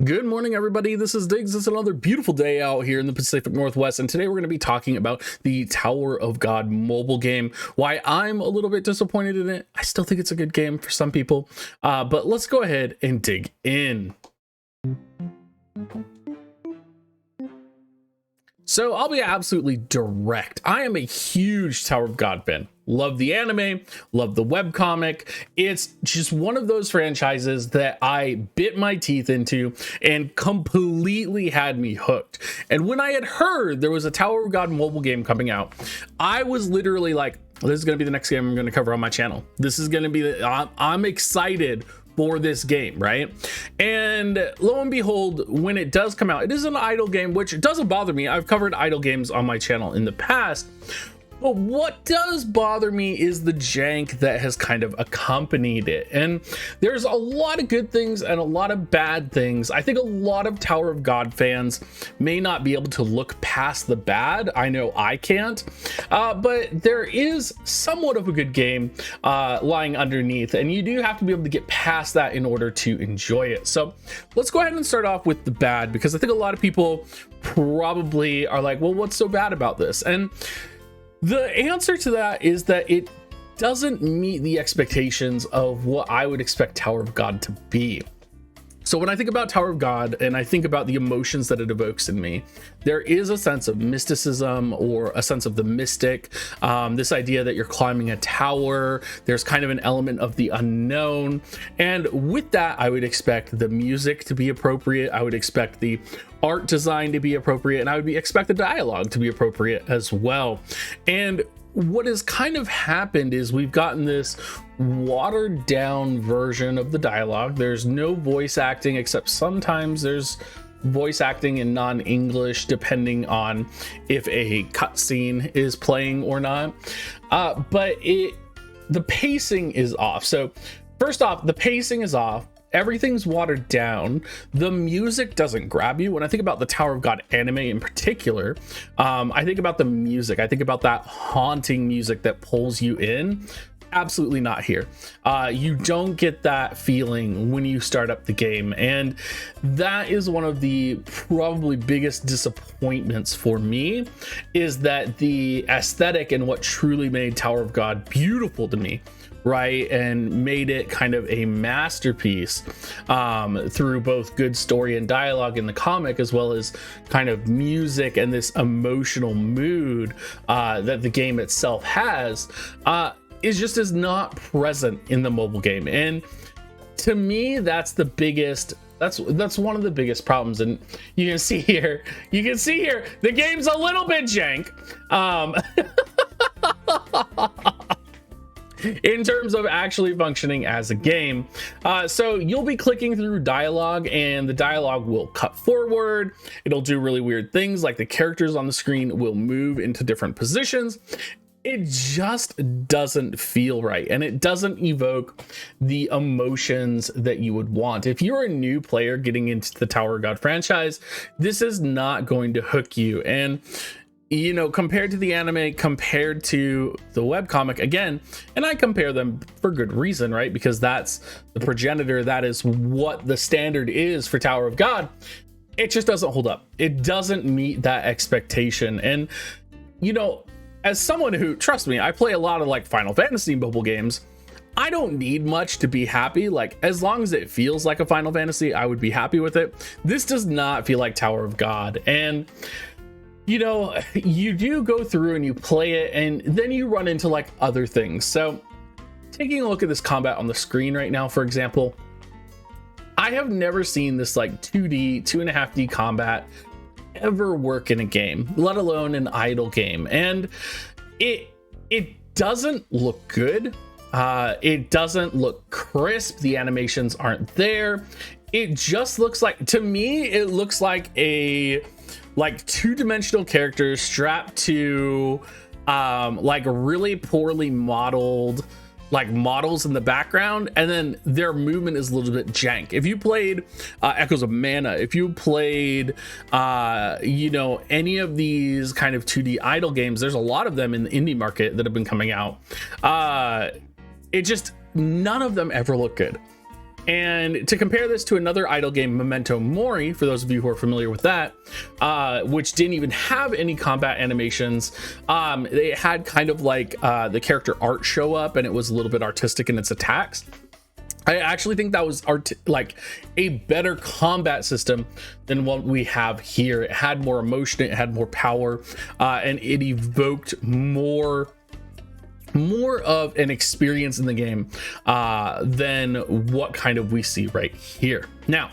Good morning, everybody. This is Diggs. It's another beautiful day out here in the Pacific Northwest, and today we're going to be talking about the Tower of God mobile game. Why I'm a little bit disappointed in it. I still think it's a good game for some people, but let's go ahead and dig in. So I'll be absolutely direct. I am a huge Tower of God fan. Love the anime, love the webcomic. It's just one of those franchises that I bit my teeth into and completely had me hooked. And when I had heard there was a Tower of God mobile game coming out, I was literally like, this is going to be the next game I'm going to cover on my channel. This is going to be, I'm excited for this game, right? And lo and behold, when it does come out, it is an idle game, which doesn't bother me. I've covered idle games on my channel in the past. But what does bother me is the jank that has kind of accompanied it. And there's a lot of good things and a lot of bad things. I think a lot of Tower of God fans may not be able to look past the bad. I know I can't. But there is somewhat of a good game lying underneath. And you do have to be able to get past that in order to enjoy it. So let's go ahead and start off with the bad, because I think a lot of people probably are like, well, what's so bad about this? And the answer to that is that it doesn't meet the expectations of what I would expect Tower of God to be. So when I think about Tower of God and I think about the emotions that it evokes in me, there is a sense of mysticism or a sense of the mystic, this idea that you're climbing a tower. There's kind of an element of the unknown. And with that, I would expect the music to be appropriate. I would expect the art design to be appropriate, and I would expect the dialogue to be appropriate as well. And what has kind of happened is we've gotten this watered down version of the dialogue. There's no voice acting, except sometimes there's voice acting in non-English depending on if a cutscene is playing or not. But the pacing is off. So first off, the pacing is off. Everything's watered down. The music doesn't grab you. When I think about the Tower of God anime in particular, I think about the music. I think about that haunting music that pulls you in. Absolutely not here. You don't get that feeling when you start up the game. And that is one of the probably biggest disappointments for me, is that the aesthetic and what truly made Tower of God beautiful to me, right, and made it kind of a masterpiece through both good story and dialogue in the comic, as well as kind of music and this emotional mood that the game itself has, is not present in the mobile game. And to me, that's the biggest, that's one of the biggest problems. And you can see here, the game's a little bit jank. In terms of actually functioning as a game. So you'll be clicking through dialogue, and the dialogue will cut forward. It'll do really weird things, like the characters on the screen will move into different positions. It just doesn't feel right, and it doesn't evoke the emotions that you would want. If you're a new player getting into the Tower of God franchise, this is not going to hook you. And you know, compared to the anime, compared to the webcomic, again, and I compare them for good reason, right? Because that's the progenitor, that is what the standard is for Tower of God. It just doesn't hold up. It doesn't meet that expectation. And, you know, as someone who, trust me, I play a lot of like Final Fantasy mobile games, I don't need much to be happy. Like, as long as it feels like a Final Fantasy, I would be happy with it. This does not feel like Tower of God. And you know, you do go through and you play it, and then you run into like other things. So taking a look at this combat on the screen right now, for example, I have never seen this like 2D, 2.5D combat ever work in a game, let alone an idle game. And it doesn't look good. It doesn't look crisp. The animations aren't there. It just looks like, to me, it looks like two-dimensional characters strapped to like really poorly modeled like models in the background, and then their movement is a little bit jank. If you played Echoes of Mana, if you played you know, any of these kind of 2D idle games, there's a lot of them in the indie market that have been coming out. It just, none of them ever look good. And to compare this to another idle game, Memento Mori, for those of you who are familiar with that, which didn't even have any combat animations, they had kind of like the character art show up, and it was a little bit artistic in its attacks. I actually think that was like a better combat system than what we have here. It had more emotion, it had more power, and it evoked more of an experience in the game than what kind of we see right here. Now,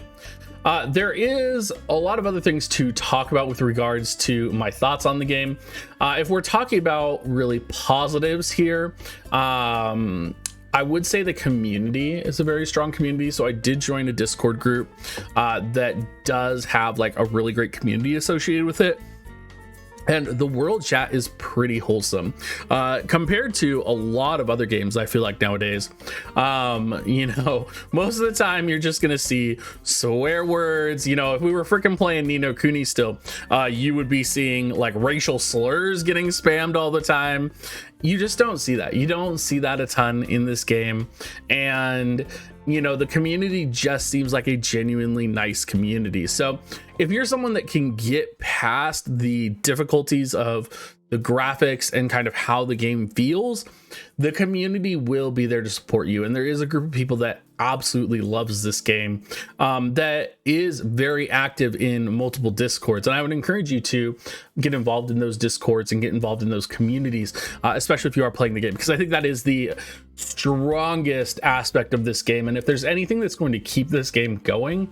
there is a lot of other things to talk about with regards to my thoughts on the game. If we're talking about really positives here, I would say the community is a very strong community. So I did join a Discord group that does have like a really great community associated with it. And the world chat is pretty wholesome compared to a lot of other games. I feel like nowadays, you know, most of the time you're just gonna see swear words. You know, if we were freaking playing Ni no Kuni still, you would be seeing like racial slurs getting spammed all the time. You just don't see that. You don't see that a ton in this game. And you know, the community just seems like a genuinely nice community. So if you're someone that can get past the difficulties of the graphics and kind of how the game feels, the community will be there to support you. And there is a group of people that absolutely loves this game, that is very active in multiple discords. And I would encourage you to get involved in those discords and get involved in those communities, especially if you are playing the game, because I think that is the strongest aspect of this game. And if there's anything that's going to keep this game going,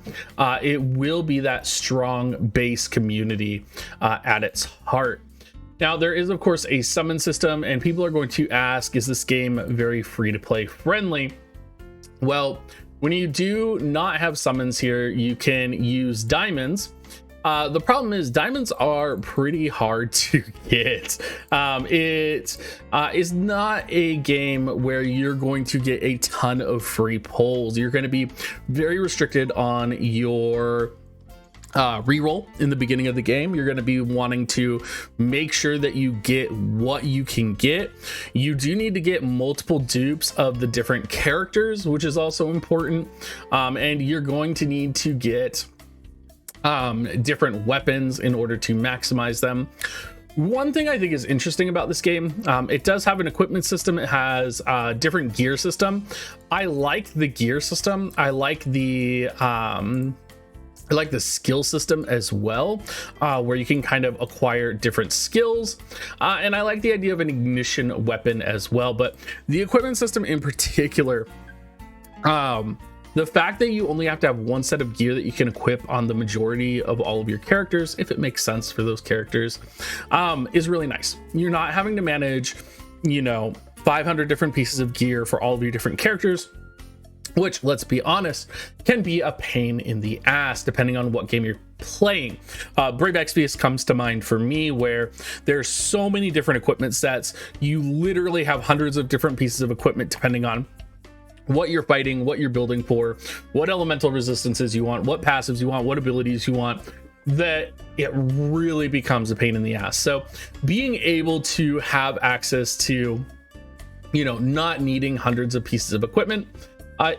it will be that strong base community at its heart. Now, there is, of course, a summon system, and people are going to ask, is this game very free-to-play friendly? Well, when you do not have summons here, you can use diamonds. The problem is diamonds are pretty hard to get. It is not a game where you're going to get a ton of free pulls. You're going to be very restricted on your reroll in the beginning of the game. You're going to be wanting to make sure that you get what you can get. You do need to get multiple dupes of the different characters, which is also important. And you're going to need to get different weapons in order to maximize them. One thing I think is interesting about this game, it does have an equipment system. It has a different gear system. I like the gear system. I like the skill system as well, where you can kind of acquire different skills. And I like the idea of an ignition weapon as well. But the equipment system in particular, the fact that you only have to have one set of gear that you can equip on the majority of all of your characters, if it makes sense for those characters, is really nice. You're not having to manage, you know, 500 different pieces of gear for all of your different characters, which, let's be honest, can be a pain in the ass depending on what game you're playing. Brave Exvius comes to mind for me, where there's so many different equipment sets. You literally have hundreds of different pieces of equipment depending on what you're fighting, what you're building for, what elemental resistances you want, what passives you want, what abilities you want, that it really becomes a pain in the ass. So being able to have access to, you know, not needing hundreds of pieces of equipment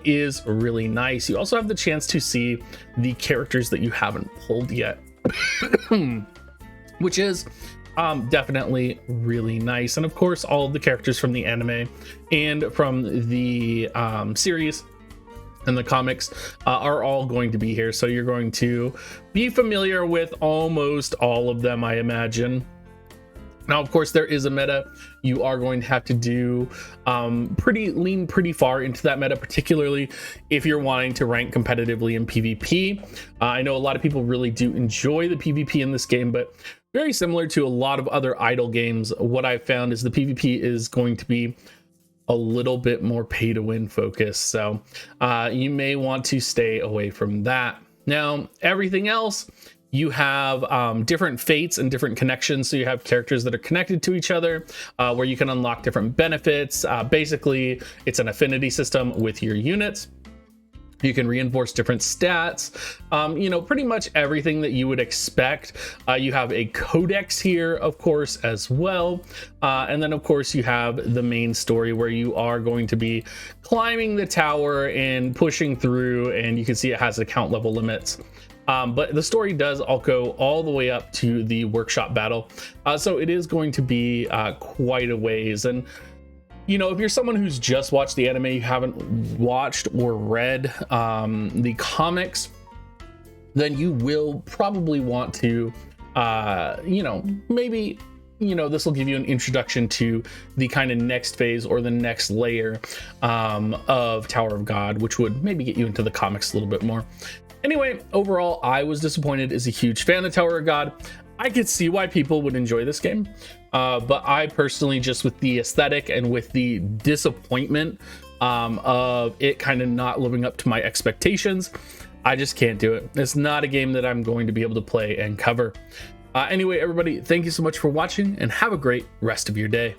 is really nice. You also have the chance to see the characters that you haven't pulled yet, which is definitely really nice. And of course, all of the characters from the anime and from the series and the comics are all going to be here. So you're going to be familiar with almost all of them, I imagine. Now, of course, there is a meta. You are going to have to do lean pretty far into that meta, particularly if you're wanting to rank competitively in PvP. I know a lot of people really do enjoy the PvP in this game, but very similar to a lot of other idle games, what I've found is the PvP is going to be a little bit more pay to win focused. So you may want to stay away from that. Now, everything else, you have different fates and different connections. So you have characters that are connected to each other, where you can unlock different benefits. Basically, it's an affinity system with your units. You can reinforce different stats, pretty much everything that you would expect. You have a codex here, of course, as well. And then, of course, you have the main story where you are going to be climbing the tower and pushing through, and you can see it has account level limits. But the story does all go all the way up to the workshop battle. So it is going to be quite a ways. And if you're someone who's just watched the anime, you haven't watched or read the comics, then you will probably want to, maybe, this will give you an introduction to the kind of next phase or the next layer of Tower of God, which would maybe get you into the comics a little bit more. Anyway, overall, I was disappointed. As a huge fan of Tower of God, I could see why people would enjoy this game. But I personally, just with the aesthetic and with the disappointment of it kind of not living up to my expectations, I just can't do it. It's not a game that I'm going to be able to play and cover. Anyway, everybody, thank you so much for watching and have a great rest of your day.